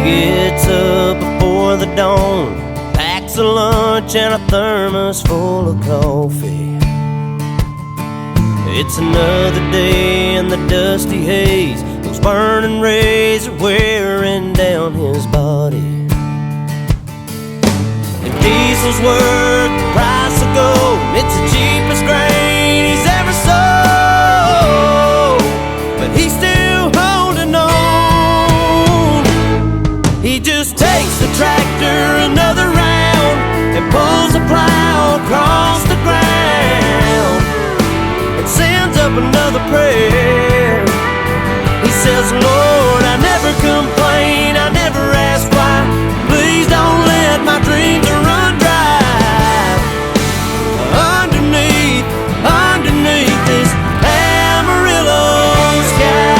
gets up before the dawn, packs a lunch and a thermos full of coffee. It's another day in the dusty haze. Those burning rays are wearing down his body. If diesel's worth the price of gold, it's the cheapest grain he's ever sold. But he's still holding on. He just takes the tractor another round and pulls the plow across the ground and sends up another prayer. He says, Lord, I never complain, I never ask why. Please don't let my dreams run dry. Underneath this Amarillo sky.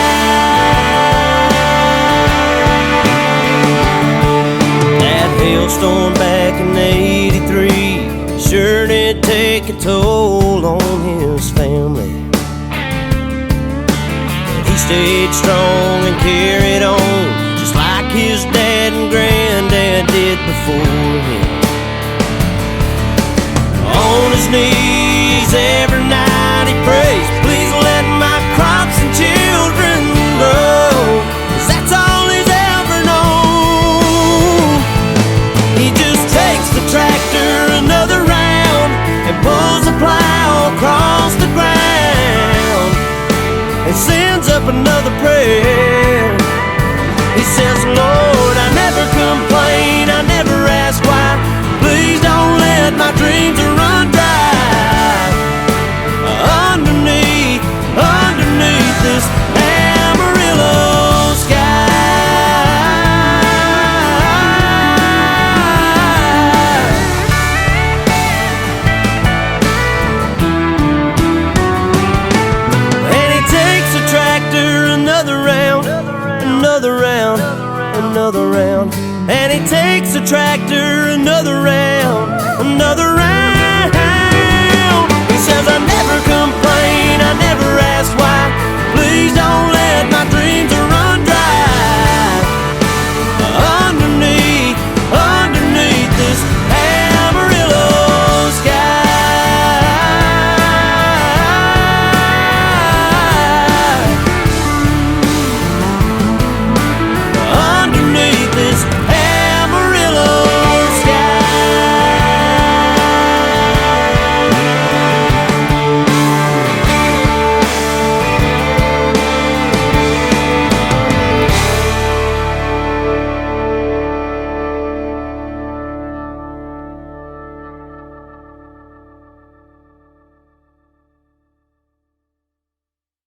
That hailstorm back in '83 sure did take a toll on his family. But he stayed strong and carried on, just like his dad and granddad did before him. On his knees every night he prays, please let my crops and children grow, 'cause that's all he's ever known. He just takes the tractor another round and pulls the plow across the ground and sends up another prayer. He says, Lord,